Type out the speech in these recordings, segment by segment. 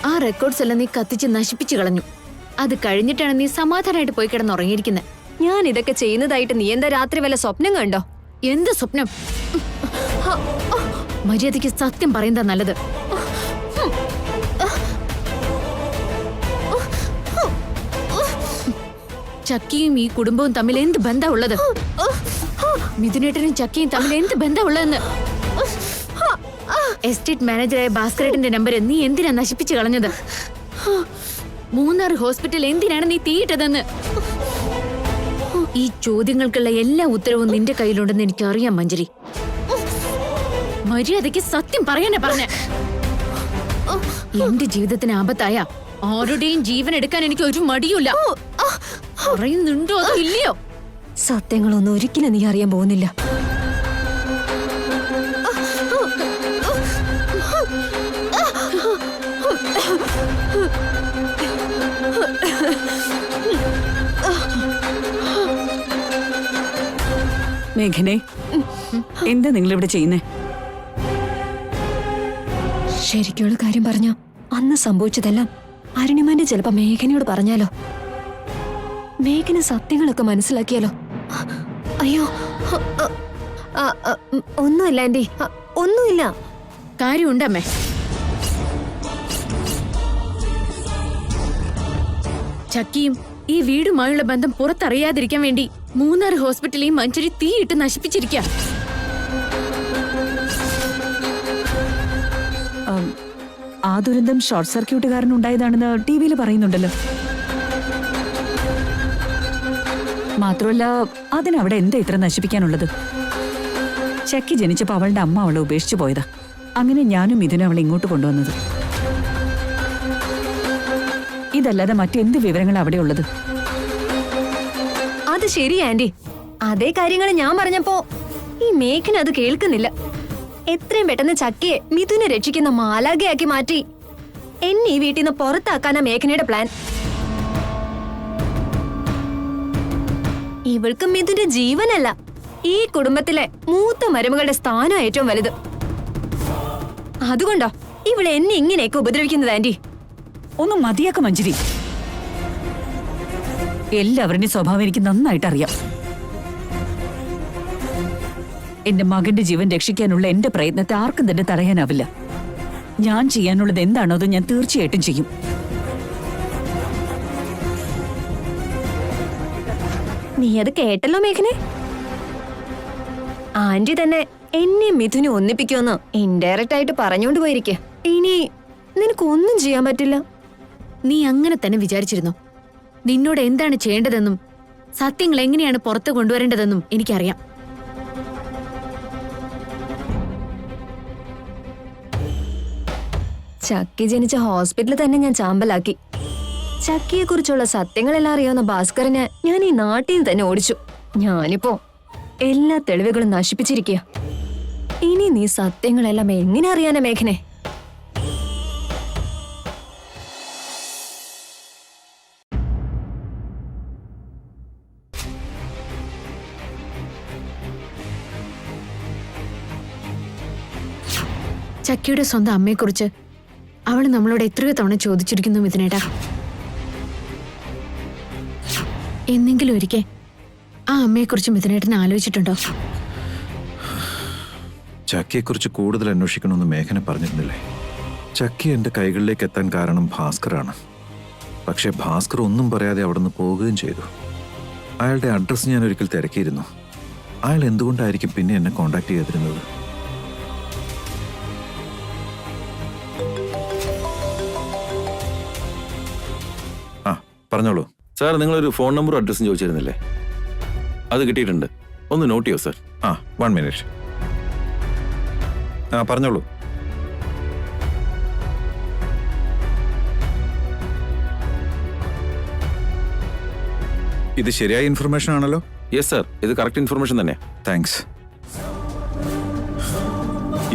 ആ റെക്കോർഡ്സ് എല്ലാം നീ കത്തിച്ച് നശിപ്പിച്ചു കളഞ്ഞു. അത് കഴിഞ്ഞിട്ടാണ് നീ സമാധാനമായിട്ട് പോയി കിടന്നുറങ്ങിയിരിക്കുന്നത്. ഞാൻ ഇതൊക്കെ ചെയ്യുന്നതായിട്ട് നീ എന്താ രാത്രി വല്ല സ്വപ്നം കണ്ടോ? എന്ത് സ്വപ്നം? മര്യാദയ്ക്ക് സത്യം പറയുന്നതാ നല്ലത്. ചക്കിയും ഈ കുടുംബവും തമ്മിൽ എന്ത് ബന്ധമുള്ളത്? മിഥുനേട്ടനും ചക്കിയും തമ്മിൽ എന്ത് ബന്ധമുള്ളതെന്ന്? എസ്റ്റേറ്റ് മാനേജറായ ഭാസ്കരേട്ടന്റെ നമ്പർ നീ എന്തിനാ നശിപ്പിച്ചു കളഞ്ഞത്? മൂന്നാർ ഹോസ്പിറ്റൽ എന്തിനാണ് നീ തീയിട്ടതെന്ന്? ഈ ചോദ്യങ്ങൾക്കുള്ള എല്ലാ ഉത്തരവും നിന്റെ കയ്യിലുണ്ടെന്ന് എനിക്കറിയാം മഞ്ജരി. മര്യാദയ്ക്ക് സത്യം പറയാനേ പറഞ്ഞ. എന്റെ ജീവിതത്തിന് ആപത്തായ ആരുടെയും ജീവൻ എടുക്കാൻ എനിക്ക് ഒരു മടിയുമില്ല. പറയുന്നുണ്ടോ അതോ ഇല്ലയോ? സത്യങ്ങളൊന്നും ഒരിക്കലും നീ അറിയാൻ പോകുന്നില്ല. മേഘനെ, എന്താ നിങ്ങളിവിടെ ചെയ്യുന്നേ? ശരിക്കുള്ള കാര്യം പറഞ്ഞ അന്ന് സംഭവിച്ചതെല്ലാം അരുണിമാന്റെ ചിലപ്പോ മേഘനയോട് പറഞ്ഞാലോ? മേഘന സത്യങ്ങളൊക്കെ മനസ്സിലാക്കിയാലോ? അയ്യോ, ഒന്നുമില്ല ആന്റി, ഒന്നുമില്ല. കാര്യമുണ്ടമ്മേ. ചക്കിയും ഈ വീടുമായുള്ള ബന്ധം പുറത്തറിയാതിരിക്കാൻ വേണ്ടി മൂന്നാർ ഹോസ്പിറ്റലിൽ മഞ്ജരി തീയിട്ട് നശിപ്പിച്ചിരിക്കുക. ആ ദുരന്തം ഷോർട്ട് സർക്യൂട്ട് കാരണം ഉണ്ടായതാണെന്ന് ടിവിയിൽ പറയുന്നുണ്ടല്ലോ. മാത്രമല്ല, അതിനവിടെ എന്താ ഇത്ര നശിപ്പിക്കാനുള്ളത്? ചക്കി ജനിച്ചപ്പോ അവളുടെ അമ്മ അവളെ ഉപേക്ഷിച്ചു പോയതാ. അങ്ങനെ ഞാനും മിഥുനും അവളെ ഇങ്ങോട്ട് കൊണ്ടുവന്നത്. ഇതല്ലാതെ മറ്റെന്ത് വിവരങ്ങൾ അവിടെ ഉള്ളത്? അത് ശരി ആന്റി, അതേ കാര്യങ്ങൾ ഞാൻ പറഞ്ഞപ്പോ ഈ മേഘന അത് കേൾക്കുന്നില്ല. എത്രയും പെട്ടെന്ന് ചക്കിയെ മിഥുനെ രക്ഷിക്കുന്ന മാലാഖയാക്കി മാറ്റി എന്നെ ഈ വീട്ടിൽ നിന്ന് പുറത്താക്കാനാ മേഘനയുടെ പ്ലാൻ. ഇവൾക്ക് മിഥുന്റെ ജീവനല്ല, ഈ കുടുംബത്തിലെ മൂത്ത മരുമകളുടെ സ്ഥാനം ഏറ്റവും വലുത്. അതുകൊണ്ടോ ഇവളെ എന്നെ ഇങ്ങനെയൊക്കെ ഉപദ്രവിക്കുന്നത് ആന്റി? ഒന്നും മതിയാക്ക മഞ്ജരി. എല്ലാവരുടെയും സ്വഭാവം എനിക്ക് നന്നായിട്ട് അറിയാം. എന്റെ മകന്റെ ജീവൻ രക്ഷിക്കാനുള്ള എന്റെ പ്രയത്നത്തെ ആർക്കും തന്നെ തടയാനാവില്ല. ഞാൻ ചെയ്യാനുള്ളത് എന്താണോ അത് ഞാൻ തീർച്ചയായിട്ടും ചെയ്യും. നീ അത് കേട്ടല്ലോ മേഘനെ? ആന്റി തന്നെ എന്നെ മിഥുനെ ഒന്നിപ്പിക്കുമെന്ന് ഇൻഡയറക്റ്റ് ആയിട്ട് പറഞ്ഞുകൊണ്ട് പോയിരിക്കെ. ഇനി നിനക്കൊന്നും ചെയ്യാൻ പറ്റില്ല. നീ അങ്ങനെ തന്നെ വിചാരിച്ചിരുന്നോ? നിന്നോട് എന്താണ് ചെയ്യേണ്ടതെന്നും സത്യങ്ങൾ എങ്ങനെയാണ് പുറത്തു കൊണ്ടുവരേണ്ടതെന്നും എനിക്കറിയാം. ചക്കി ജനിച്ച ഹോസ്പിറ്റലിൽ തന്നെ ഞാൻ ചാമ്പലാക്കി. ചക്കിയെ കുറിച്ചുള്ള സത്യങ്ങളെല്ലാം അറിയാവുന്ന ഭാസ്കരനെ ഞാൻ ഈ നാട്ടിൽ നിന്ന് തന്നെ ഓടിച്ചു. ഞാനിപ്പോ എല്ലാ തെളിവുകളും നശിപ്പിച്ചിരിക്കുക. ഇനി നീ സത്യങ്ങളെല്ലാം എങ്ങനെ അറിയാനാ മേഘനെ? ചക്കിയുടെ സ്വന്തം അമ്മയെക്കുറിച്ച് അവൾ നമ്മളോട് എത്രയോ തവണ ചോദിച്ചിരിക്കുന്നു മിഥുനേട്ടാ. എന്നെങ്കിലും ഒരിക്കൽ ആ അമ്മയെക്കുറിച്ച് മിഥുനേട്ടനെ ആലോചിച്ചിട്ടുണ്ടോ? ചക്കിയെക്കുറിച്ച് കൂടുതൽ അന്വേഷിക്കണമെന്ന് മേഘന പറഞ്ഞിരുന്നില്ലേ? ചക്കി എന്റെ കൈകളിലേക്ക് എത്താൻ കാരണം ഭാസ്കറാണ്. പക്ഷെ ഭാസ്കർ ഒന്നും പറയാതെ അവിടെ നിന്ന് പോവുകയും ചെയ്തു. അയാളുടെ അഡ്രസ്സ് ഞാൻ ഒരിക്കൽ തിരക്കിയിരുന്നു. അയാൾ എന്തുകൊണ്ടായിരിക്കും പിന്നെ എന്നെ കോണ്ടാക്ട് ചെയ്തിരുന്നത്? ആ, പറഞ്ഞോളൂ സാർ. നിങ്ങളൊരു ഫോൺ നമ്പറും അഡ്രസ്സും ചോദിച്ചിരുന്നില്ലേ? അത് കിട്ടിയിട്ടുണ്ട്. ഒന്ന് നോട്ട് ചെയ്യോ സാർ? 1 മിനിറ്റ്. പറഞ്ഞോളൂ. ഇത് ശരിയായ ഇൻഫർമേഷൻ ആണല്ലോ? യെസ് സാർ, ഇത് കറക്റ്റ് ഇൻഫർമേഷൻ തന്നെ. താങ്ക്സ്.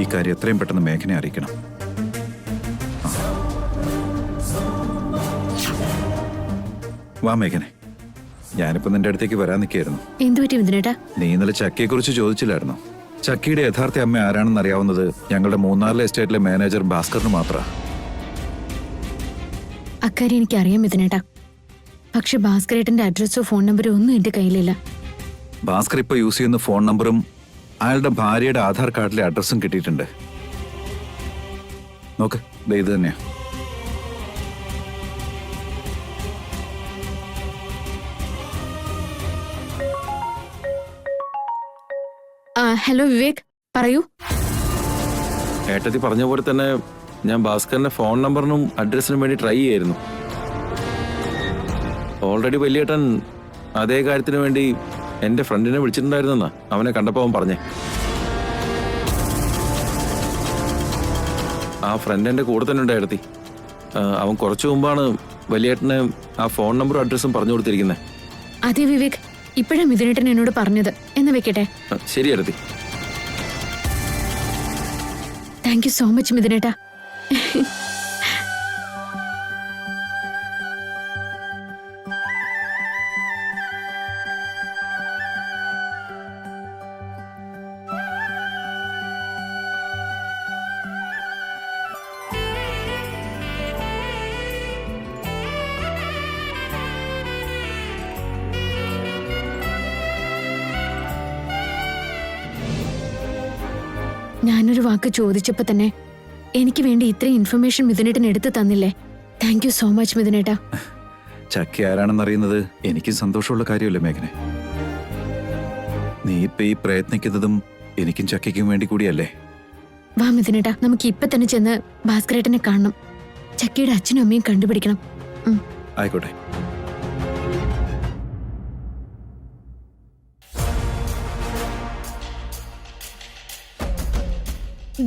ഈ കാര്യം എത്രയും പെട്ടെന്ന് മേഘനെ അറിയിക്കണം. വാ മേഘനെ, ഞാനിപ്പോ നിന്റെ അടുത്തേക്ക് വരാൻ നിൽക്കായിരുന്നു. എന്തുപറ്റി മിഥുനേട്ടാ? നീ ഇന്നലെ ചക്കിയെ കുറിച്ച് ചോദിച്ചില്ലായിരുന്നു? ചക്കിയുടെ യഥാർത്ഥ അമ്മ ആരാണെന്ന് അറിയാവുന്നത് ഞങ്ങളുടെ മൂന്നാറിലെ എസ്റ്റേറ്റിലെ മാനേജർ ഭാസ്കറിന് മാത്രമാണ്. അക്കാര്യം എനിക്കറിയാം മിഥുനേട്ടാ. പക്ഷെ ഭാസ്കരേട്ടന്റെ അഡ്രസ്സോ ഫോൺ നമ്പറോ ഒന്നും എന്റെ കയ്യിലില്ല. ഭാസ്കർ ഇപ്പൊ യൂസ് ചെയ്യുന്ന ഫോൺ നമ്പറും അയാളുടെ ഭാര്യയുടെ ആധാർ കാർഡിലെ അഡ്രസ്സും കിട്ടിയിട്ടുണ്ട്. നോക്ക്, ദേ ഇത് തന്നെയാ. ഹലോ വിവേക്, പറയൂ. ഏട്ടത്തി പറഞ്ഞ പോലെ തന്നെ ഞാൻ ഭാസ്കറിന്റെ ഫോൺ നമ്പറിനും അഡ്രസ്സിനും വേണ്ടി ട്രൈ ചെയ്യായിരുന്നു. ഓൾറെഡി വലിയേട്ടൻ അതേ കാര്യത്തിന് വേണ്ടി എന്റെ ഫ്രണ്ടിനെ വിളിച്ചിട്ടുണ്ടായിരുന്നെന്നാ അവനെ കണ്ടപ്പോൾ അവൻ പറഞ്ഞേ. ആ ഫ്രണ്ട് എന്റെ കൂടെ തന്നെ ഉണ്ടായിരുത്തി. അവൻ കുറച്ചു മുമ്പാണ് വലിയേട്ടന് ആ ഫോൺ നമ്പറും അഡ്രസ്സും പറഞ്ഞു കൊടുത്തിരിക്കുന്നത്. അതെ വിവേക്, ഇപ്പോഴാ മിഥുനേട്ടൻ എന്നോട് പറഞ്ഞത്. എന്ന് വെക്കട്ടെ. ശരി ഏട്ടത്തി. താങ്ക് യു സോ മച്ച് മിഥുനേട്ടാ. ഞാനൊരു വാക്ക് ചോദിച്ചപ്പോ തന്നെ എനിക്ക് വേണ്ടി ഇത്രയും ഇൻഫർമേഷൻ മിഥുനേട്ടൻ എടുത്തു തന്നില്ലേ. താങ്ക് യു സോ മച്ച് മിഥുനേട്ടാ. ചക്കി ആരാണെന്നറിയുന്നത് എനിക്കും സന്തോഷമുള്ള കാര്യമല്ലേ മേഘനെ? നീ ഇപ്പൊ ഈ പ്രയത്നിക്കുന്നതും എനിക്കും ചക്കിക്കും വേണ്ടി കൂടിയല്ലേ? വാ മിഥുനേട്ടാ, നമുക്ക് ഇപ്പൊ തന്നെ ചെന്ന് ഭാസ്കരേട്ടനെ കാണണം. ചക്കിയുടെ അച്ഛനും അമ്മയും കണ്ടുപിടിക്കണം. ആയിക്കോട്ടെ.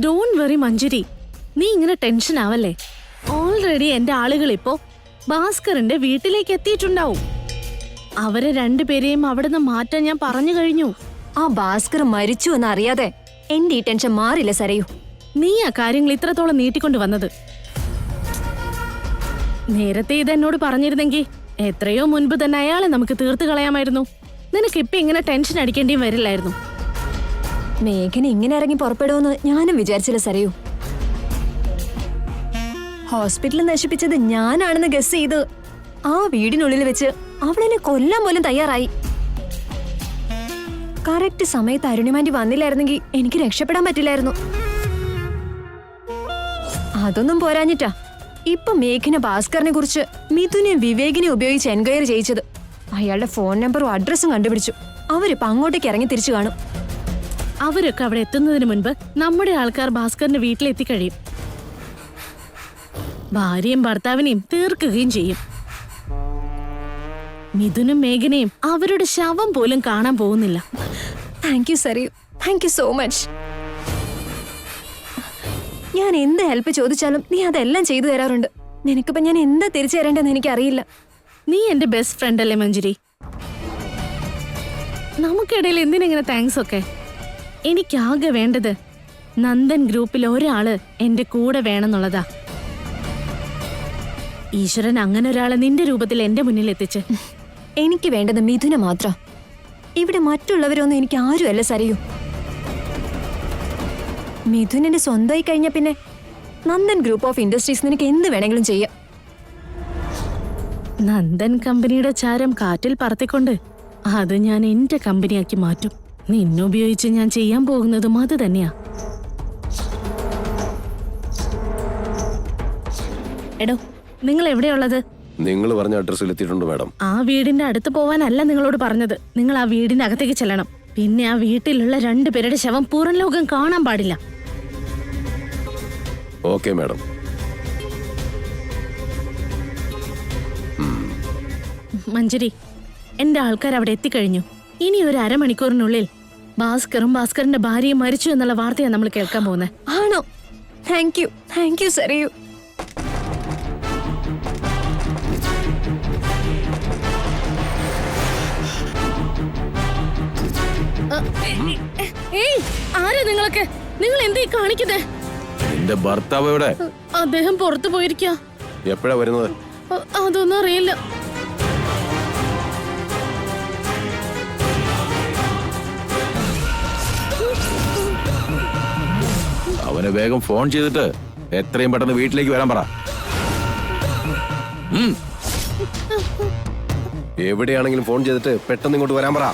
ഡോണ്ട് വെറി മഞ്ജരി, നീ ഇങ്ങനെ ടെൻഷൻ ആവല്ലേ. ഓൾറെഡി എന്റെ ആളുകൾ ഇപ്പോ ഭാസ്കറിന്റെ വീട്ടിലേക്ക് എത്തിയിട്ടുണ്ടാവും. അവരെ രണ്ടുപേരെയും അവിടുന്ന് മാറ്റാൻ ഞാൻ പറഞ്ഞു കഴിഞ്ഞു. ആ ഭാസ്കർ മരിച്ചു എന്ന് അറിയാതെ എന്റെ ഈ ടെൻഷൻ മാറില്ല സരയു. നീ ആ കാര്യങ്ങൾ ഇത്രത്തോളം നീട്ടിക്കൊണ്ട് വന്നത്. നേരത്തെ ഇതെന്നോട് പറഞ്ഞിരുന്നെങ്കിൽ എത്രയോ മുൻപ് തന്നെ അയാളെ നമുക്ക് തീർത്തു കളയാമായിരുന്നു. നിനക്ക് ഇപ്പൊ ഇങ്ങനെ ടെൻഷൻ അടിക്കേണ്ടിയും വരില്ലായിരുന്നു. മേഘന ഇങ്ങനെ ഇറങ്ങി പുറപ്പെടുമെന്ന് ഞാനും വിചാരിച്ചില്ല സരയു. ഹോസ്പിറ്റൽ നശിപ്പിച്ചത് ഞാനാണെന്ന് ഗസ് ചെയ്ത് ആ വീടിനുള്ളിൽ വെച്ച് അവളെന്നെ കൊല്ലാൻ പോലും തയ്യാറായി. കറക്റ്റ് സമയത്ത് അരുണിമാൻറ്റി വന്നില്ലായിരുന്നെങ്കിൽ എനിക്ക് രക്ഷപ്പെടാൻ പറ്റില്ലായിരുന്നു. അതൊന്നും പോരാഞ്ഞിട്ടാ ഇപ്പൊ മേഘന ഭാസ്കറിനെ കുറിച്ച് മിഥുനെ വിവേകിനെ ഉപയോഗിച്ച് എൻക്വയറി ചെയ്യിച്ചത്. അയാളുടെ ഫോൺ നമ്പറും അഡ്രസ്സും കണ്ടുപിടിച്ചു. അവരിപ്പോ അങ്ങോട്ടേക്ക് ഇറങ്ങി തിരിച്ചു കാണും. അവരൊക്കെ അവിടെ എത്തുന്നതിന് മുൻപ് നമ്മുടെ ആൾക്കാർ ഭാസ്കറിന്റെ വീട്ടിലെത്തിക്കഴിയും. ഭാര്യയും ഭർത്താവിനെയും തീർക്കുകയും ചെയ്യും. മിഥുനും മേഘനയും അവരുടെ ശവം പോലും കാണാൻ പോകുന്നില്ല. Thank you Sarayu, thank you so much. ഞാൻ എന്ത് ഹെൽപ്പ് ചോദിച്ചാലും നീ അതെല്ലാം ചെയ്തു തരാറുണ്ട്. നിനക്കിപ്പോ ഞാൻ എന്താ തിരിച്ചു തരേണ്ടെന്ന് എനിക്കറിയില്ല. നീ എന്റെ ബെസ്റ്റ് ഫ്രണ്ട് അല്ലേ മഞ്ജരി? നമുക്കിടയിൽ എന്തിനെങ്ങനെ താങ്ക്സ് ഒക്കെ? എനിക്കാകെ വേണ്ടത് നന്ദൻ ഗ്രൂപ്പിൽ ഒരാള് എന്റെ കൂടെ വേണമെന്നുള്ളതാ. ഈശ്വരൻ അങ്ങനെ ഒരാളെ നിന്റെ രൂപത്തിൽ എന്റെ മുന്നിൽ എത്തിച്ച്. എനിക്ക് വേണ്ടത് മിഥുന മാത്രം. ഇവിടെ മറ്റുള്ളവരൊന്നും എനിക്ക് ആരുമല്ല സരയു. മിഥുനന്റെ സ്വന്തമായി കഴിഞ്ഞ പിന്നെ നന്ദൻ ഗ്രൂപ്പ് ഓഫ് ഇൻഡസ്ട്രീസ് നിനക്ക് എന്ത് വേണമെങ്കിലും ചെയ്യാം. നന്ദൻ കമ്പനിയുടെ ചാരം കാറ്റിൽ പറത്തിക്കൊണ്ട് അത് ഞാൻ എന്റെ കമ്പനിയാക്കി മാറ്റും. നിന്നുപയോഗിച്ച് ഞാൻ ചെയ്യാൻ പോകുന്നതും അത് തന്നെയാ. എടോ, നിങ്ങൾ എവിടെയുള്ളത്? നിങ്ങൾ പറഞ്ഞ അഡ്രസ്സിൽ എത്തിയിട്ടുണ്ട് മാഡം. ആ വീടിന്റെ അടുത്ത് പോവാനല്ല നിങ്ങളോട് പറഞ്ഞത്. നിങ്ങൾ ആ വീടിന്റെ അകത്തേക്ക് ചെല്ലണം. പിന്നെ ആ വീട്ടിലുള്ള 2 പേരുടെ ശവം പുറം ലോകം കാണാൻ പാടില്ല. Okay madam. മഞ്ജരി, എന്റെ ആൾക്കാർ അവിടെ എത്തിക്കഴിഞ്ഞു. ഇനി ഒരു അരമണിക്കൂറിനുള്ളിൽ ഭാസ്കറും ഭാസ്കറിന്റെ ഭാര്യയും മരിച്ചു എന്നുള്ള വാർത്തയാണ് നമ്മൾ കേൾക്കാൻ പോകുന്നത്. ആണോ? Thank you Sarayu. ഏയ്, ആരാ നിങ്ങളൊക്കെ? നിങ്ങൾ എന്തീ കാണിക്കുന്നേ? നിന്റെ ഭർത്താവ് എവിടെ? അദ്ദേഹം പുറത്തു പോയിരിക്കാ. എപ്പോഴാ വരുന്നത്? അതൊന്നും അറിയില്ല. അവന് വേഗം ഫോൺ ചെയ്തിട്ട് എത്രയും പെട്ടെന്ന് വീട്ടിലേക്ക് വരാൻ പറ. എവിടെയാണെങ്കിലും ഫോൺ ചെയ്തിട്ട് പെട്ടെന്ന് ഇങ്ങോട്ട് വരാൻ പറ.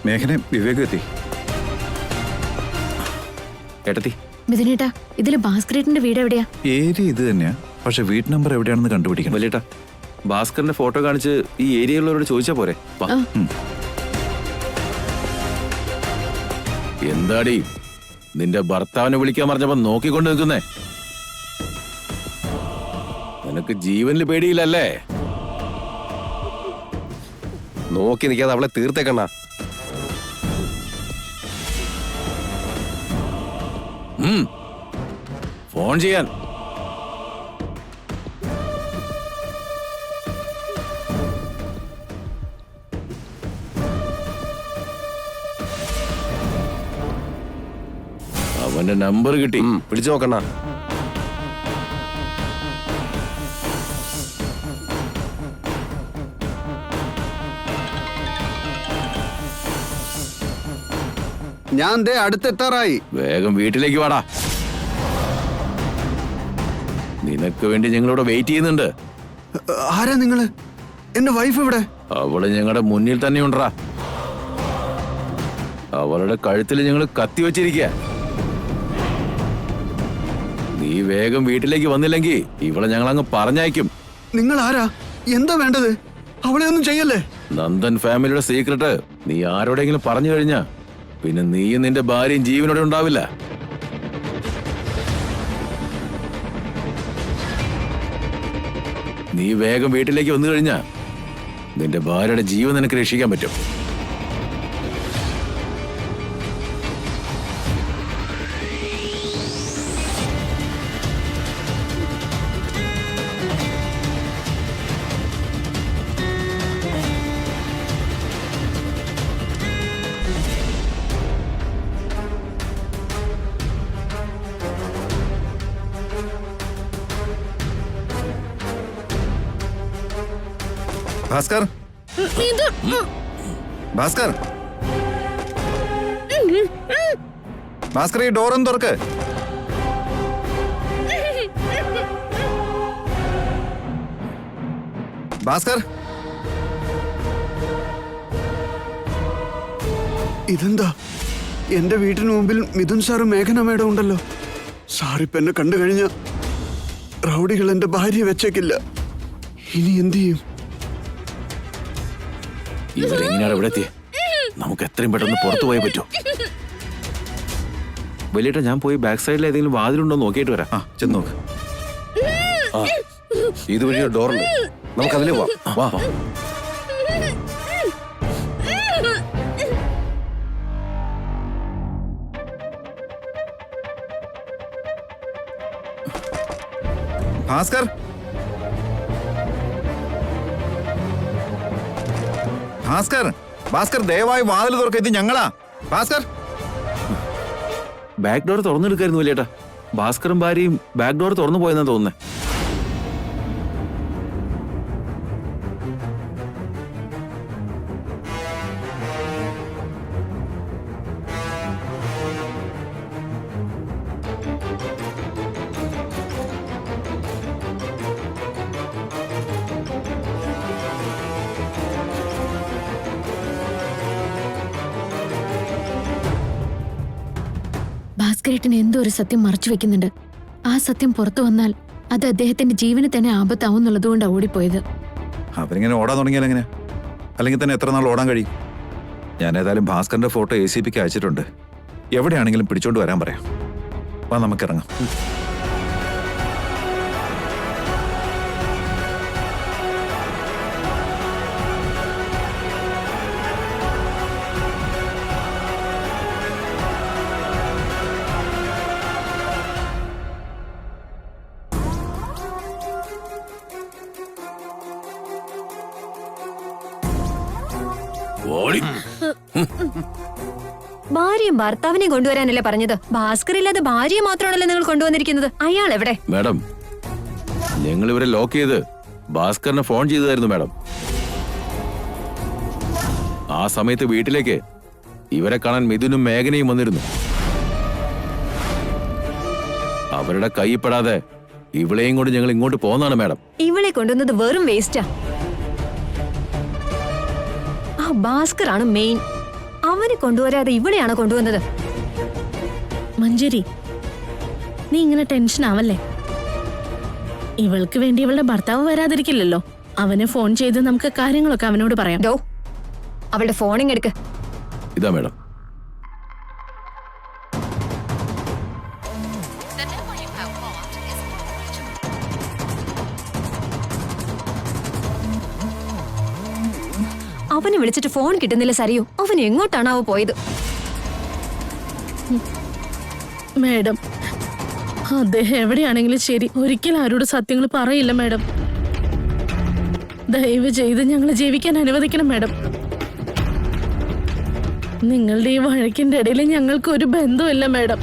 മേഘനെ വിവേകം എത്തി. ഏട്ടത്തി, മിഥുനേട്ടാ, ഇതില് ഭാസ്കരേട്ടന്റെ വീട് എവിടെയാ? ഏരിയ ഇത് തന്നെയാ, പക്ഷെ വീട്ട് നമ്പർ എവിടെയാണെന്ന് കണ്ടുപിടിക്കണം. വലിയേട്ടാ, ഭാസ്കറിന്റെ ഫോട്ടോ കാണിച്ച് ഈ ഏരിയയിലുള്ളവരോട് ചോദിച്ചാ പോരെ? വാ. ആ. എന്താടി നിന്റെ ഭർത്താവിനെ വിളിക്കാൻ പറഞ്ഞപ്പോ നോക്കിക്കൊണ്ട് നിൽക്കുന്നേ? നിനക്ക് ജീവനിൽ പേടിയില്ലല്ലേ? നോക്കി നിൽക്കാതെ അവളെ തീർത്തേക്കണ്ണ. ഫോൺ ചെയ്യാൻ. അവന്റെ നമ്പർ കിട്ടി. പിടിച്ചു നോക്കണ്ണ. ഞാൻ ദേ അടുത്തെത്താറായി. വേഗം വീട്ടിലേക്ക് വാടാ. നിനക്ക് വേണ്ടി ഞങ്ങളിവിടെ വെയിറ്റ് ചെയ്യുന്നുണ്ട്. ആരാ നിങ്ങള്? എന്റെ വൈഫ് എവിടെ? അവള് ഞങ്ങളുടെ മുന്നിൽ തന്നെ ഉണ്ടറാ. അവളുടെ കഴുത്തിൽ ഞങ്ങൾ കത്തി വെച്ചിരിക്കുക. നീ വേഗം വീട്ടിലേക്ക് വന്നില്ലെങ്കിൽ ഇവളെ ഞങ്ങൾ അങ്ങ് പറഞ്ഞയക്കും. നിങ്ങൾ ആരാ? എന്താ വേണ്ടത്? അവളെ ഒന്നും ചെയ്യല്ലേ. നന്ദൻ ഫാമിലിയുടെ സീക്രട്ട് നീ ആരോടെങ്കിലും പറഞ്ഞു കഴിഞ്ഞാ പിന്നെ നീയും നിന്റെ ഭാര്യയും ജീവനോടെ ഉണ്ടാവില്ല. നീ വേഗം വീട്ടിലേക്ക് വന്നു കഴിഞ്ഞാ നിന്റെ ഭാര്യയുടെ ജീവൻ നിനക്ക് രക്ഷിക്കാൻ പറ്റും. ഭാസ്കർ, ഭാസ്കർ, ഭാസ്കർ, ഈ ഡോറൊന്ന് തുറക്ക്. ഭാസ്കർ, ഇതെന്താ? എന്റെ വീട്ടിന് മുമ്പിൽ മിഥുൻ സാറും മേഘന മേഡം ഉണ്ടല്ലോ. സാറിപ്പ് എന്നെ കണ്ടു കഴിഞ്ഞ റൗഡികൾ എന്റെ ഭാര്യയെ വെച്ചേക്കില്ല. ഇനി എന്തു ചെയ്യും? ഇവരെങ്ങനെയാണ് ഇവിടെ എത്തിയേ? നമുക്ക് എത്രയും പെട്ടെന്ന് പുറത്തു പോയേ പറ്റൂ. വലിയേട്ടാ, ഞാൻ പോയി ബാക്ക് സൈഡിൽ ഏതെങ്കിലും വാതിലുണ്ടോ നോക്കിയിട്ട് വരാം. ആ, ചെന്ന് നോക്ക്. ഇതുവഴി ഒരു ഡോറുണ്ട്, നമുക്ക് അതിൽ പോവാം. വാ. ഭാസ്കർ, ഭാസ്കർ, ഭാസ്കർ, ദയവായി വാതിൽ തുറക്ക. ഇത് ഞങ്ങളാ. ഭാസ്കർ, ബാക്ക് ഡോർ തുറന്നെടുക്കായിരുന്നു വലിയേട്ടാ. ഭാസ്കറും ഭാര്യയും ബാക്ക് ഡോർ തുറന്നു പോയെന്നാ തോന്നുന്നേ. ഭാസ്കരേട്ടൻ എന്തോ ഒരു സത്യം മറച്ചു വെക്കുന്നുണ്ട്. ആ സത്യം പുറത്തു വന്നാൽ അത് അദ്ദേഹത്തിന്റെ ജീവന് തന്നെ ആപത്താവും എന്നുള്ളതുകൊണ്ടാണ് ഓടിപ്പോയത്. അവരിങ്ങനെ ഓടാൻ തുടങ്ങിയാൽ എങ്ങനെ? അല്ലെങ്കിൽ തന്നെ എത്ര നാൾ ഓടാൻ കഴിയും? ഞാൻ ഏതായാലും ഭാസ്കറിന്റെ ഫോട്ടോ ACPക്ക് അയച്ചിട്ടുണ്ട്. എവിടെയാണെങ്കിലും പിടിച്ചോണ്ട് വരാൻ പറയാം. വാ, നമുക്കിറങ്ങാം. ഭാര്യയും ഭർത്താവിനെയും കൊണ്ടുവരാനല്ലേ പറഞ്ഞത്? ഭാസ്കർ ഇല്ലാതെ ഭാര്യയെ മാത്രമാണല്ലോ നിങ്ങൾ കൊണ്ടുവന്നിരിക്കുന്നത്. അയാൾ എവിടെ? മാഡം, ഞങ്ങൾ ഇവരെ ലോക്ക് ചെയ്ത് ഭാസ്കറിനെ ഫോൺ ചെയ്തതായിരുന്നു മാഡം. ആ സമയത്ത് വീട്ടിലേക്ക് ഇവരെ കാണാൻ മിഥുനും മേഘനയും വന്നിരുന്നു. അവരുടെ കൈപ്പെടാതെ ഇവളെയും കൊണ്ട് ഞങ്ങൾ ഇങ്ങോട്ട് പോന്നാണ് മാഡം. ഇവളെ കൊണ്ടുവന്നത് വെറും വേസ്റ്റാ. ആ ഭാസ്കർ ആണ് മെയിൻ. അവനെ കൊണ്ടുവരാതെ ഇവളെയാണ് കൊണ്ടുവന്നത്. മഞ്ജരി, നീ ഇങ്ങനെ ടെൻഷൻ ആവല്ലേ. ഇവൾക്ക് വേണ്ടി ഇവളുടെ ഭർത്താവ് വരാതിരിക്കില്ലല്ലോ. അവന് ഫോൺ ചെയ്ത് നമുക്ക് കാര്യങ്ങളൊക്കെ അവനോട് പറയാം. ഡോ, അവളുടെ ഫോണിങ് എടുക്ക്. ഇതാ മാഡം. അവനെ വിളിച്ചിട്ട് ഫോൺ കിട്ടുന്നില്ല സരിയോ. അവൻ എങ്ങോട്ടാണാവോ പോയത്? മാഡം, അദ്ദേഹം എവിടെയാണെങ്കിലും ശരി, ഒരിക്കലും ആരോട് സത്യങ്ങൾ പറയില്ല മാഡം. ദയവ് ചെയ്ത് ഞങ്ങളെ ജീവിക്കാൻ അനുവദിക്കണം മാഡം. നിങ്ങളുടെ ഈ വഴക്കിന്റെ ഇടയിൽ ഞങ്ങൾക്ക് ഒരു ബന്ധമില്ല മാഡം.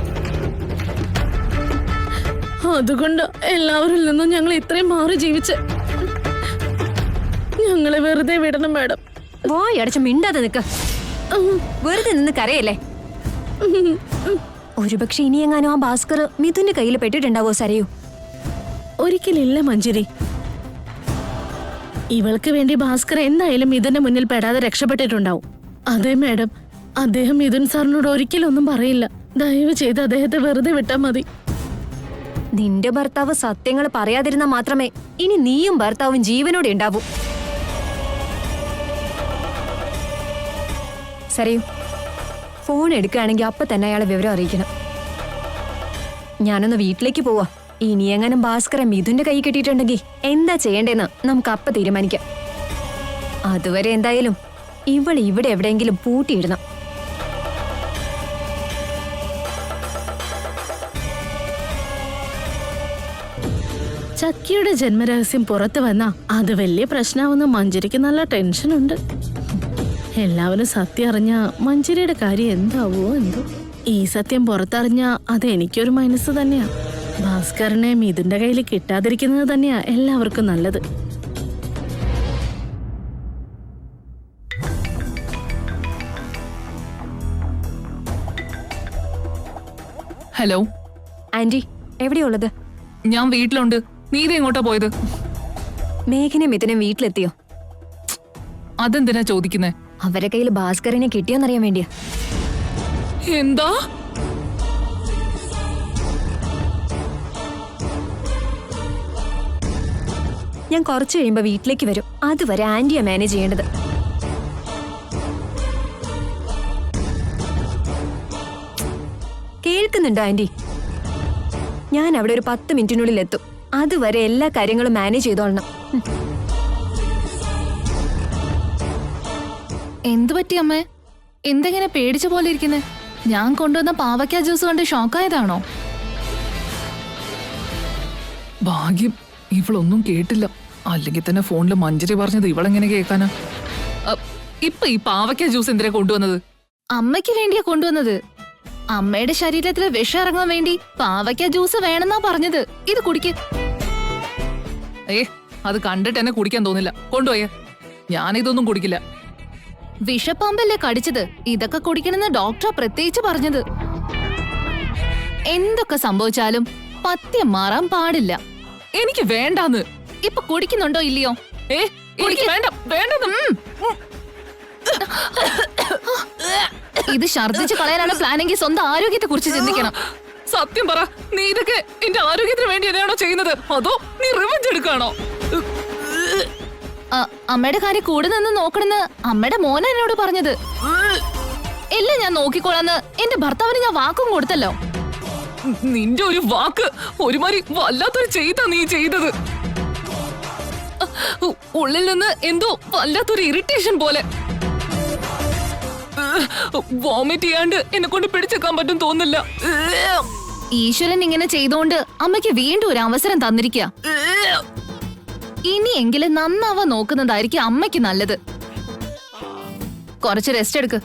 അതുകൊണ്ട് എല്ലാവരിൽ നിന്നും ഞങ്ങൾ ഇത്രയും മാറി ജീവിച്ച് ഞങ്ങളെ വെറുതെ വിടണം മാഡം. പോയി അടച്ച് മിണ്ടാതെ നിക്ക. വെറുതെ നിന്ന് കരയല്ലേ. ഒരുപക്ഷെ ഇനിയെങ്ങാനും ആ ഭാസ്കർ മിഥുന്റെ കയ്യിൽ പെട്ടിട്ടുണ്ടാവോ സരയു? ഒരിക്കലില്ല മഞ്ജരി. ഇവൾക്ക് വേണ്ടി ഭാസ്കർ എന്തായാലും മിഥുന്റെ മുന്നിൽ പെടാതെ രക്ഷപ്പെട്ടിട്ടുണ്ടാവും. അതെ മാഡം, അദ്ദേഹം മിഥുൻ സാറിനോട് ഒരിക്കലും ഒന്നും പറയില്ല. ദയവ് ചെയ്ത് അദ്ദേഹത്തെ വെറുതെ വിട്ടാൽ മതി. നിന്റെ ഭർത്താവ് സത്യങ്ങൾ പറയാതിരുന്നാ മാത്രമേ ഇനി നീയും ഭർത്താവും ജീവനോടെ ഉണ്ടാവൂ. സരയു, ഫോൺ എടുക്കുകയാണെങ്കിൽ അപ്പൊ തന്നെ അയാളെ വിവരം അറിയിക്കണം. ഞാനൊന്ന് വീട്ടിലേക്ക് പോവാ. ഇനി എങ്ങാനും ഭാസ്കരൻ മിഥുന്റെ കൈ കിട്ടിയിട്ടുണ്ടെങ്കിൽ എന്താ ചെയ്യേണ്ടതെന്ന് നമുക്ക് അപ്പ തീരുമാനിക്കാം. അതുവരെ എന്തായാലും ഇവൾ ഇവിടെ എവിടെയെങ്കിലും പൂട്ടിയിടണം. ചക്കിയുടെ ജന്മരഹസ്യം പുറത്തു വന്നാ അത് വലിയ പ്രശ്നമാവുന്ന മഞ്ജരിക്ക് നല്ല ടെൻഷനുണ്ട്. എല്ലാവരും സത്യം അറിഞ്ഞ മഞ്ജരിയുടെ കാര്യം എന്താവോ എന്തോ. ഈ സത്യം പുറത്തറിഞ്ഞ അത് എനിക്കൊരു മൈനസ് തന്നെയാ. ഭാസ്കറിനെ മിഥുന്റെ കയ്യിൽ കിട്ടാതിരിക്കുന്നത് തന്നെയാ എല്ലാവർക്കും നല്ലത്. ഹലോ ആന്റി, എവിടെയുള്ളത്? ഞാൻ വീട്ടിലുണ്ട്. നീ ഇത് എങ്ങോട്ടാ പോയത്? മേഘനെ മിഥുനെ വീട്ടിലെത്തിയോ? അതെന്തിനാ ചോദിക്കുന്നേ? അവരെ കയ്യിൽ ഭാസ്കറിനെ കിട്ടിയോന്നറിയാൻ വേണ്ടിയാ. എന്താ? ഞാൻ കുറച്ച് കഴിയുമ്പോ വീട്ടിലേക്ക് വരും. അതുവരെ ആന്റിയാ മാനേജ് ചെയ്യേണ്ടത്. കേൾക്കുന്നുണ്ടോ ആന്റി? ഞാൻ അവിടെ ഒരു 10 മിനിറ്റിനുള്ളിൽ എത്തും. അതുവരെ എല്ലാ കാര്യങ്ങളും മാനേജ് ചെയ്തോളണം. എന്തു പറ്റി അമ്മേ? എന്തെങ്ങനെ പേടിച്ച പോലെ ഇരിക്കുന്നേ? ഞാൻ കൊണ്ടുവന്ന പാവയ്ക്ക ജ്യൂസ് കൊണ്ട് ഷോക്കായതാണോ? ഭാഗ്യം ഇവളൊന്നും കേട്ടില്ല. അല്ലെങ്കിൽ തന്നെ ഫോണില് മഞ്ജരി പറഞ്ഞത് ഇവളെങ്ങനെ കേൾക്കാനാ? ഇപ്പൊ ഈ പാവയ്ക്ക ജ്യൂസ് എന്തിനാ കൊണ്ടുവന്നത്? അമ്മയ്ക്ക് വേണ്ടിയാ കൊണ്ടുവന്നത്. അമ്മയുടെ ശരീരത്തിൽ വിഷം ഇറങ്ങാൻ വേണ്ടി പാവയ്ക്ക ജ്യൂസ് വേണമെന്നാ പറഞ്ഞത്. ഇത് കുടിക്ക്. അത് കണ്ടിട്ട് എന്നെ കുടിക്കാൻ തോന്നില്ല. കൊണ്ടുപോയേ. ഞാനിതൊന്നും കുടിക്കില്ല. വിഷപ്പാമ്പല്ലേ കടിച്ചത്. ഇതൊക്കെ കുടിക്കണമെന്ന് ഡോക്ടർ പ്രത്യേകിച്ച് പറഞ്ഞത്. എന്തൊക്കെ സംഭവിച്ചാലും പത്യം മാറാൻ പാടില്ല. എനിക്ക് വേണ്ടാന്ന്. ഇപ്പൊ കുടിക്കുന്നുണ്ടോ ഇല്ലയോ? എനിക്ക് വേണ്ട. വേണ്ടെന്ന്. ഇത് ഛർദ്ദിച്ച് കളയാനാണ് പ്ലാനെങ്കിൽ സ്വന്തം ആരോഗ്യത്തെ കുറിച്ച് ചിന്തിക്കണം. സത്യം പറ, നീ ഇതൊക്കെ എന്റെ ആരോഗ്യത്തിന് വേണ്ടി തന്നെയാണോ ചെയ്യുന്നത്? അതോ നീ റിവെഞ്ച് എടുക്കാണോ? അമ്മയുടെ കാര്യം കൂടെ നിന്ന് നോക്കണെന്ന് അമ്മയുടെ മോന എന്നോട് പറഞ്ഞത്. എല്ലാം ഞാൻ നോക്കിക്കോളാന്ന് എന്റെ ഭർത്താവിന് ഞാൻ വാക്കും കൊടുത്തല്ലോ. നിന്റെ ഒരു വാക്ക് ഒരുമാതിരി വല്ലാത്തൊരു ചെയ്താ നീ ചെയ്തത്. ഉള്ളിൽ നിന്ന് എന്തോ വല്ലാത്തൊരു ഇറിറ്റേഷൻ പോലെ. വോമിറ്റ് ചെയ്യാണ്ട് എന്നെ കൊണ്ട് പിടിച്ചേക്കാൻ പറ്റും തോന്നില്ല. ഈശ്വരൻ ഇങ്ങനെ ചെയ്തോണ്ട് അമ്മയ്ക്ക് വീണ്ടും ഒരു അവസരം തന്നിരിക്കുക. ഇനിയെങ്കിലും നന്നാവാൻ നോക്കുന്നതായിരിക്കും അമ്മയ്ക്ക് നല്ലത്. കുറച്ച് റെസ്റ്റ് എടുക്ക്.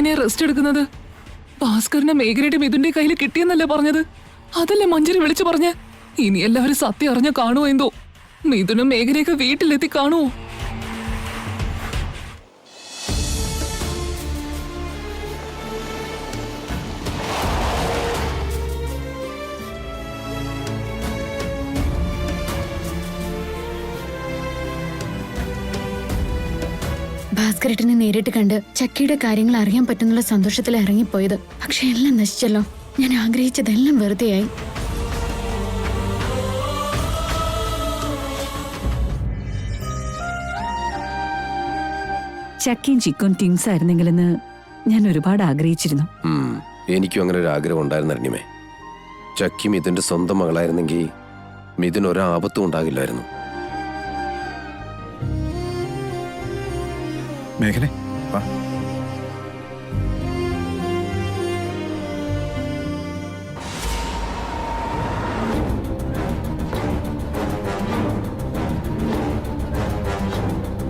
എങ്ങനെയാ റെസ്റ്റ് എടുക്കുന്നത്? ഭാസ്കറിനെ മേഘനയുടെ മിഥുന്റെ കയ്യിൽ കിട്ടിയെന്നല്ലേ പറഞ്ഞത്? അതല്ലേ മഞ്ജരി വിളിച്ചു പറഞ്ഞ്? ഇനി എല്ലാവരും സത്യം അറിഞ്ഞ കാണുമോ എന്തോ? മിഥുനും മേഘനയൊക്കെ വീട്ടിലെത്തി കാണുമോ? ഭാസ്കരേട്ടനെ നേരിട്ട് കണ്ട് ചക്കിയുടെ കാര്യങ്ങൾ അറിയാൻ പറ്റുന്നുള്ള സന്തോഷത്തിൽ ഇറങ്ങിപ്പോയത്. പക്ഷെ എല്ലാം നശിച്ചല്ലോ. ഞാൻ ആഗ്രഹിച്ചതെല്ലാം വെറുതെയായി. ചക്കിയും ചിക്കും ടിങ്സ് ആയിരുന്നെങ്കിലെന്ന് ഞാൻ ഒരുപാട് ആഗ്രഹിച്ചിരുന്നു. എനിക്കും അങ്ങനെ ഒരു ആഗ്രഹം ഉണ്ടായിരുന്നു അരുണിമേ. ചക്കി മിഥുന്റെ സ്വന്തം മകളായിരുന്നെങ്കിൽ മിഥുൻ ഒരാപത്തും ഉണ്ടാകില്ലായിരുന്നു. മേഘനെ വാ.